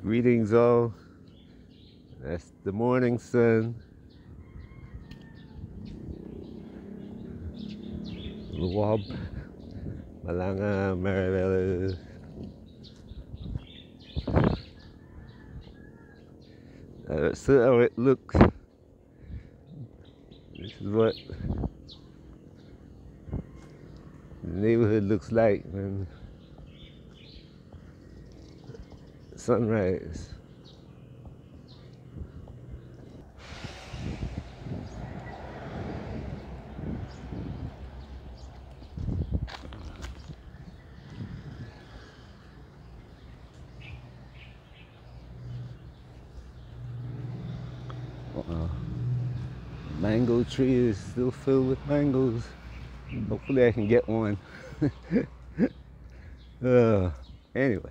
Greetings all. That's the morning sun. Luwab. Malanga Maribel. That's how it looks. This is what the neighborhood looks like when sunrise. Mango tree is still filled with mangoes. Hopefully I can get one. Anyway,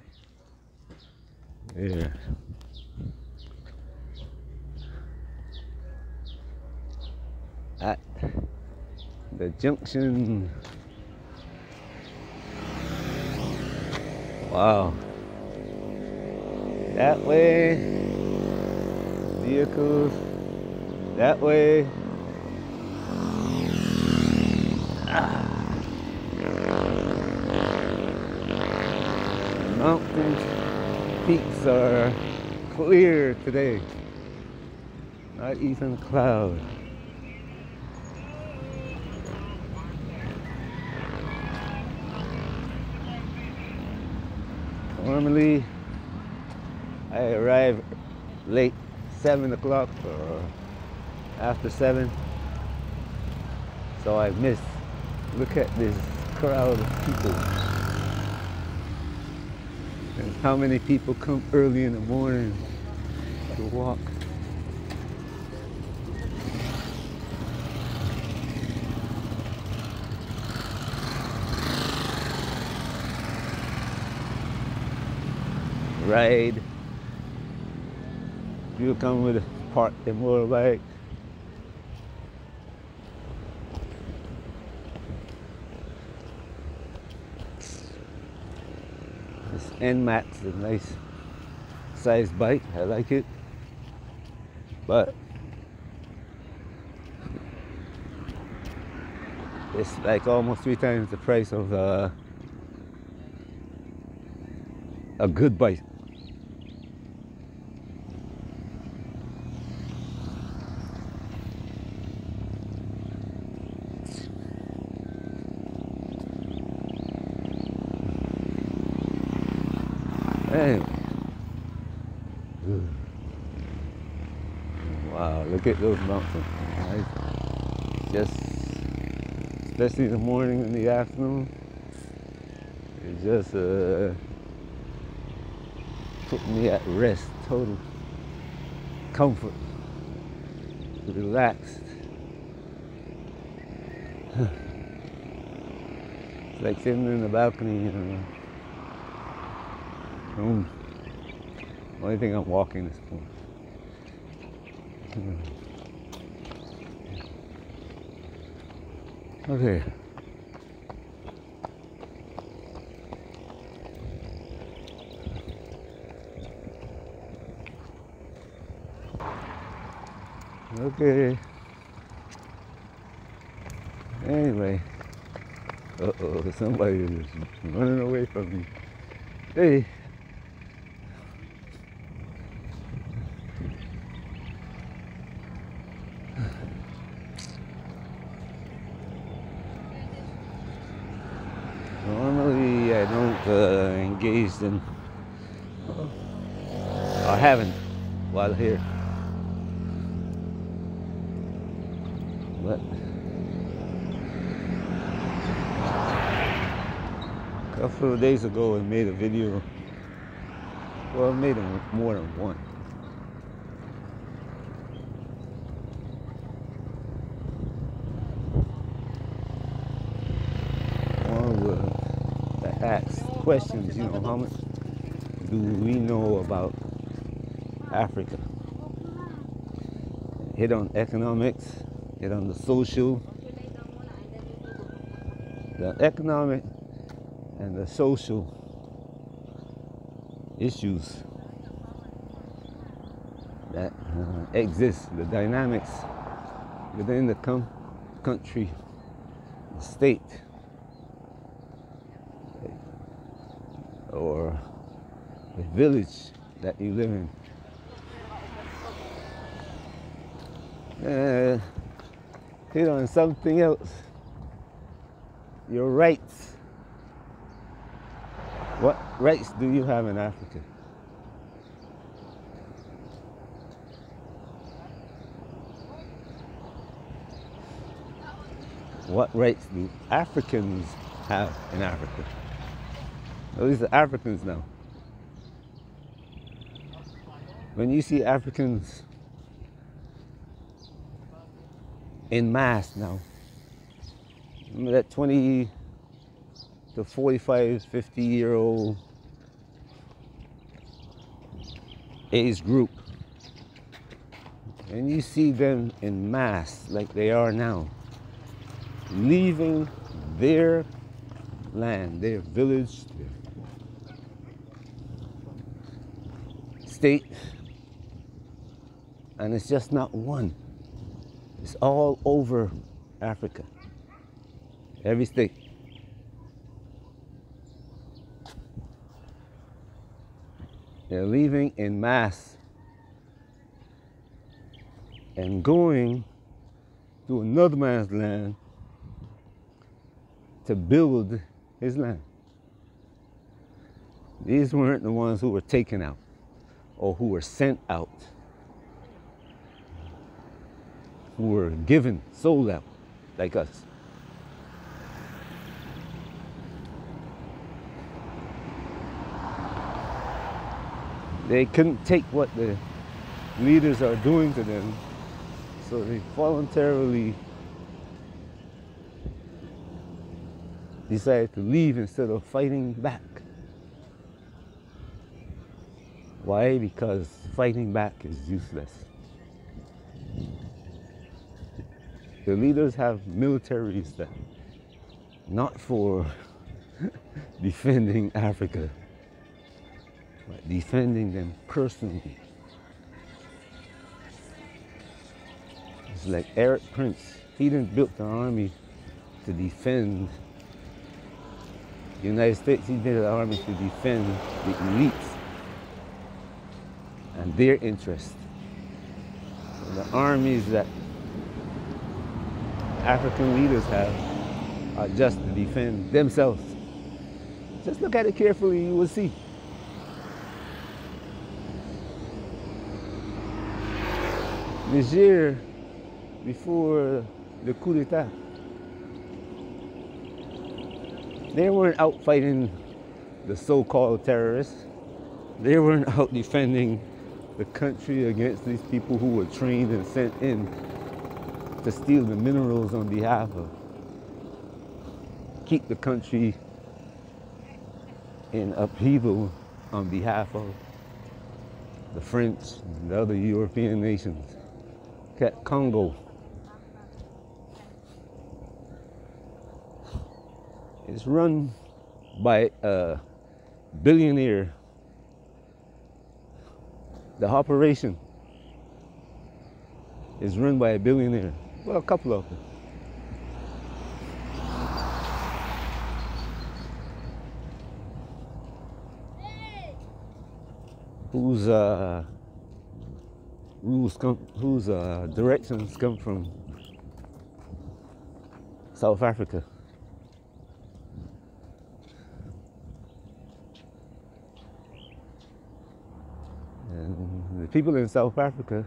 yeah. At the junction. Wow. That way, vehicles. That way. Mountain peaks are clear today. Not even a cloud. Normally, I arrive late, 7 o'clock or after 7. So I miss. Look at this crowd of people. And how many people come early in the morning to walk. Ride. You come with a park and motorbike. This NMAX is a nice size bike. I like it. But it's like almost 3 times the price of a good bike. Anyway. Wow, look at those mountains. Just, especially in the morning and the afternoon, it just put me at rest, total comfort, relaxed. It's like sitting in the balcony, Only thing I'm walking is for. Okay. Okay. Anyway. Uh-oh, somebody is running away from me. Hey. Normally I don't engage in, or haven't while here, but a couple of days ago I made a video, well I made more than one. That asks questions, how much do we know about Africa? Hit on economics, hit on the social, the economic and the social issues that exists, the dynamics within the country, the state, or the village that you live in. Hit on something else. Your rights. What rights do you have in Africa? What rights do Africans have in Africa? Well, these are Africans now. When you see Africans in mass now, remember that 20 to 45, 50-year-old age group, and you see them in mass like they are now, leaving their land, their village, their state, and it's just not one. It's all over Africa, every state. They're leaving in mass and going to another man's land to build his land. These weren't the ones who were taken out or who were sent out, who were given, sold out, like us. They couldn't take what the leaders are doing to them, so they voluntarily decided to leave instead of fighting back. Why? Because fighting back is useless. The leaders have militaries that not for defending Africa, but defending them personally. It's like Eric Prince. He didn't build the army to defend the United States. He built the army to defend the elites and their interests. So the armies that African leaders have are just to defend themselves. Just look at it carefully, you will see. Niger, before the coup d'etat, they weren't out fighting the so-called terrorists. They weren't out defending the country against these people who were trained and sent in to steal the minerals on behalf of, keep the country in upheaval on behalf of the French and the other European nations. Congo. It's run by a billionaire. The operation is run by a billionaire. Well, a couple of them. Whose directions come from South Africa. And the people in South Africa,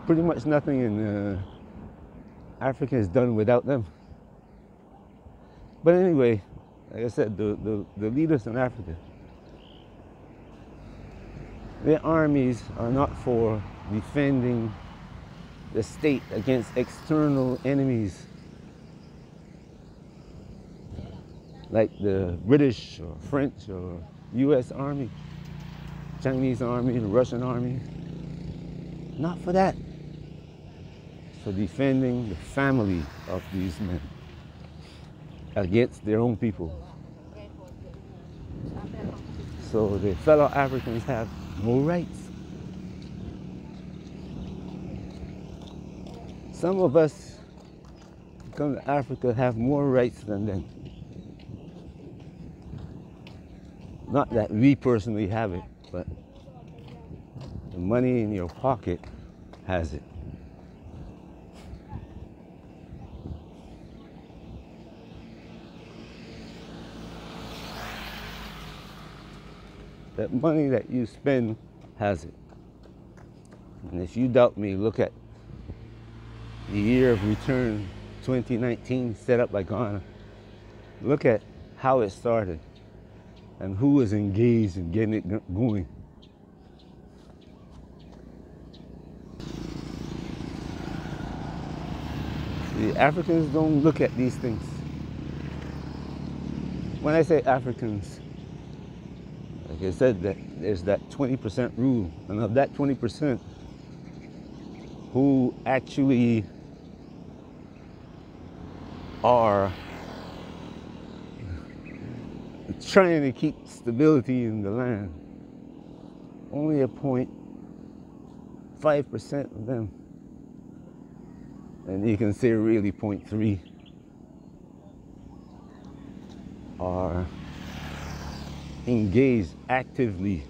pretty much nothing in Africa is done without them. But anyway, like I said, the leaders in Africa, their armies are not for defending the state against external enemies like the British or French or US Army, Chinese Army, the Russian Army. Not for that. It's for defending the family of these men against their own people. So the fellow Africans have no rights. Some of us who come to Africa have more rights than them. Not that we personally have it, but the money in your pocket has it. That money that you spend has it. And if you doubt me, look at the year of return 2019 set up by Ghana. Look at how it started and who was engaged in getting it going. The Africans don't look at these things. When I say Africans, like I said, that there's that 20% rule, and of that 20%, who actually are trying to keep stability in the land, only a 0.5% of them, and you can say really 0.3, are engaged actively,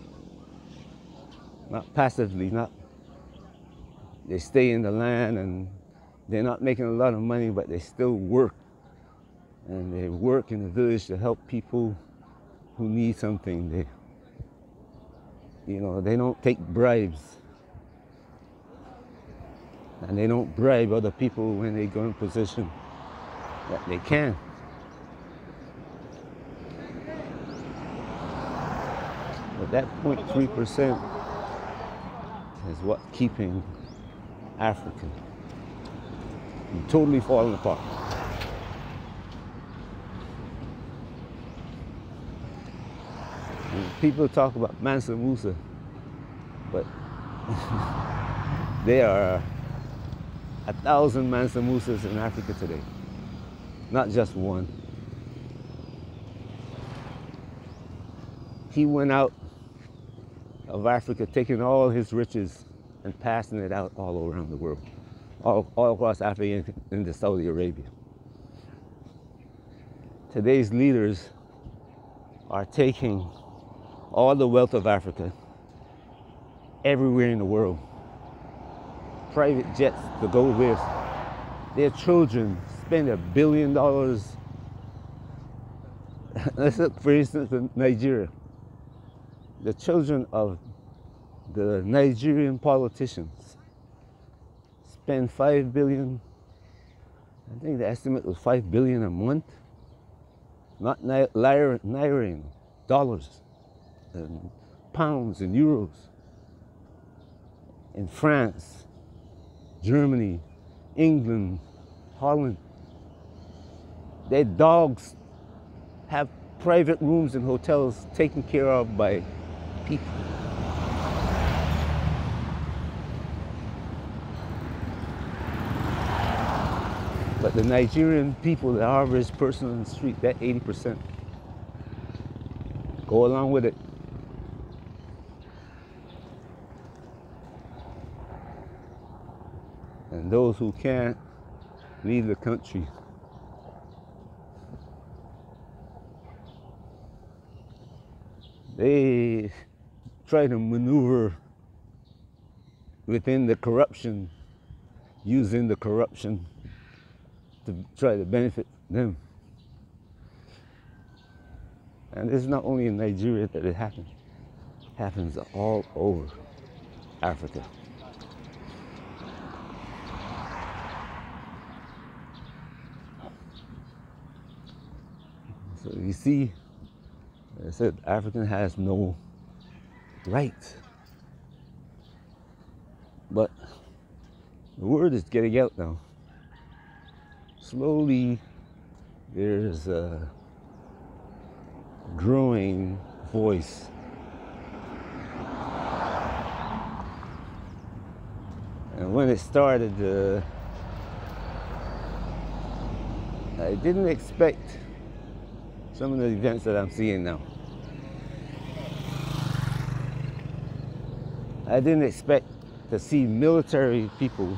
not passively. Not they stay in the land and they're not making a lot of money, but they still work, and they work in the village to help people who need something. They don't take bribes, and they don't bribe other people when they go in position that they can. But that 0.3% is what's keeping Africa from totally falling apart. And people talk about Mansa Musa, but there are 1,000 Mansa Musas in Africa today, not just one. He went out of Africa taking all his riches and passing it out all around the world, all across Africa into Saudi Arabia. Today's leaders are taking all the wealth of Africa everywhere in the world, private jets to go with. Their children spend $1 billion. Let's look, for instance, in Nigeria. The children of the Nigerian politicians spend $5 billion. I think the estimate was $5 billion a month. Not naira, dollars, and pounds and euros. In France, Germany, England, Holland, their dogs have private rooms in hotels taken care of by people. But the Nigerian people, the average person on the street, that 80%, go along with it. And those who can't leave the country. They try to maneuver within the corruption, using the corruption to try to benefit them. And it's not only in Nigeria that it happens. It happens all over Africa. So you see, I said, African has no rights. But the word is getting out now. Slowly, there's a growing voice. And when it started, I didn't expect some of the events that I'm seeing now. I didn't expect to see military people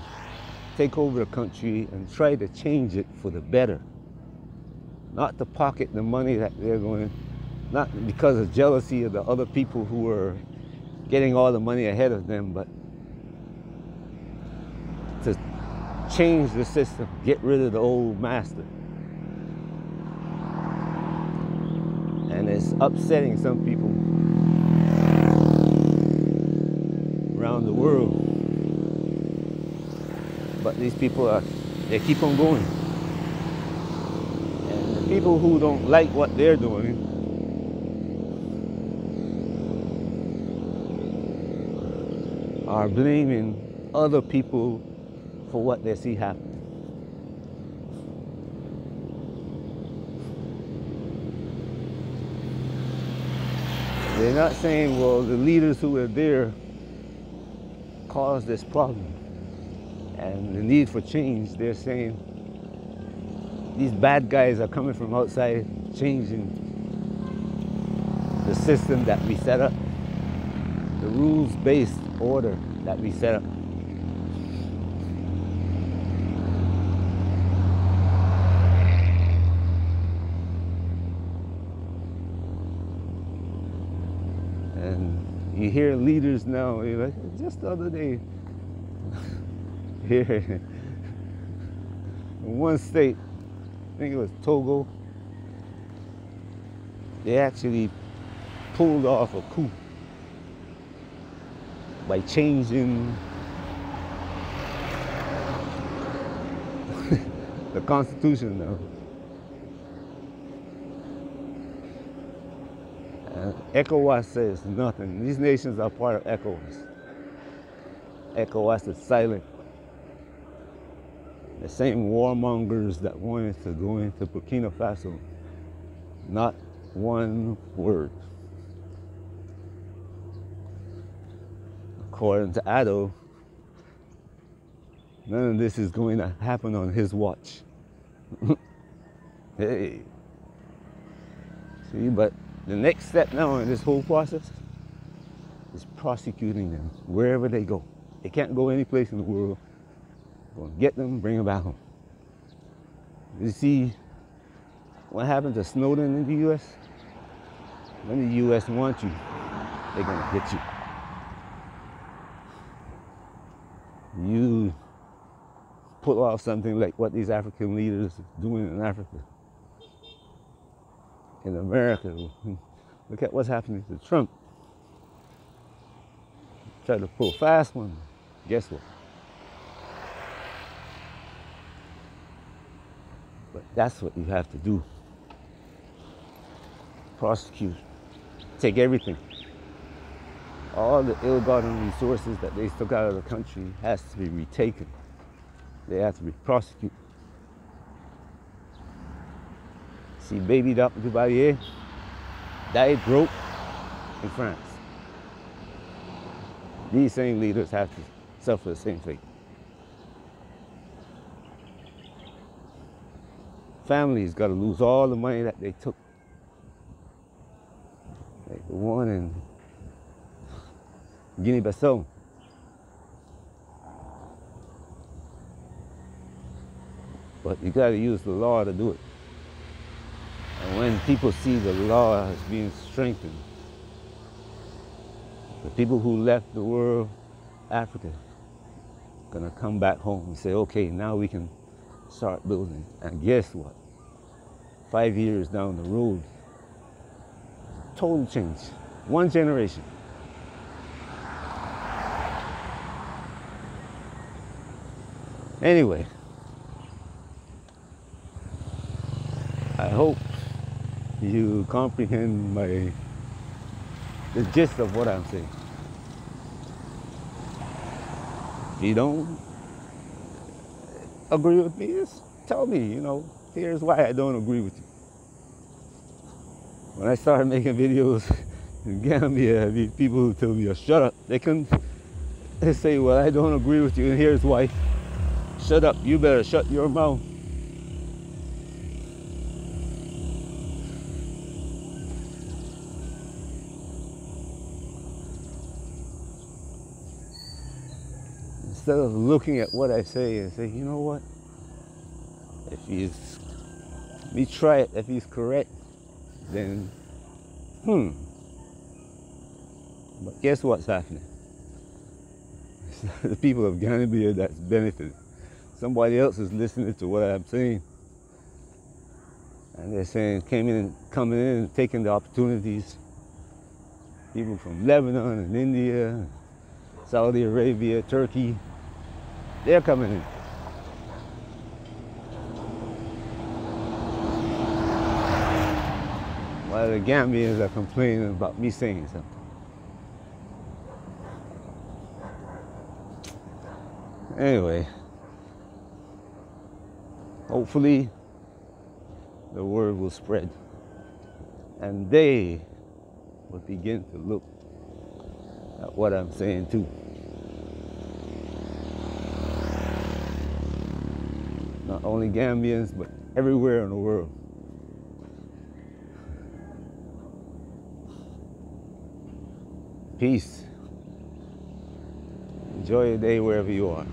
take over the country and try to change it for the better. Not to pocket the money that they're going, not because of jealousy of the other people who are getting all the money ahead of them, but to change the system, get rid of the old master. And it's upsetting some people around the world. But these people they keep on going. And the people who don't like what they're doing are blaming other people for what they see happen. They're not saying, well, the leaders who are there caused this problem and the need for change. They're saying these bad guys are coming from outside, changing the system that we set up, the rules-based order that we set up. And you hear leaders now, like, just the other day, here in one state, I think it was Togo, they actually pulled off a coup by changing the constitution now. And ECOWAS says nothing. These nations are part of ECOWAS. ECOWAS is silent. The same warmongers that wanted to go into Burkina Faso, not one word. According to Addo, none of this is going to happen on his watch. Hey. See, but the next step now in this whole process is prosecuting them wherever they go. They can't go any place in the world. We're going to get them, bring them back home. You see what happened to Snowden in the U.S.? When the U.S. wants you, they're going to get you. You pull off something like what these African leaders are doing in Africa. In America, look at what's happening to Trump. Try to pull a fast one. Guess what? But that's what you have to do. Prosecute. Take everything. All the ill-gotten resources that they took out of the country has to be retaken. They have to be prosecuted. See, baby Dr. Duvalier died broke in France. These same leaders have to suffer the same fate. Families got to lose all the money that they took. Like the one in Guinea-Bissau. But you got to use the law to do it. And when people see the law as being strengthened, the people who left the world, Africa, gonna come back home and say, okay, now we can start building. And guess what? 5 years down the road, total change. One generation. Anyway, I hope you comprehend the gist of what I'm saying. If you don't agree with me, just tell me, here's why I don't agree with you. When I started making videos in Gambia, these people who tell me, shut up, they say, well, I don't agree with you, and here's why. Shut up, you better shut your mouth. instead of looking at what I say and say, you know what? If he's, me try it. If he's correct, then, But guess what's happening? The people of Gambia that's benefiting. Somebody else is listening to what I'm saying. And they're saying, coming in and taking the opportunities. People from Lebanon and India, Saudi Arabia, Turkey, they're coming in. While the Gambians are complaining about me saying something. Anyway, hopefully the word will spread and they will begin to look at what I'm saying too. Not only Gambians, but everywhere in the world. Peace. Enjoy your day wherever you are.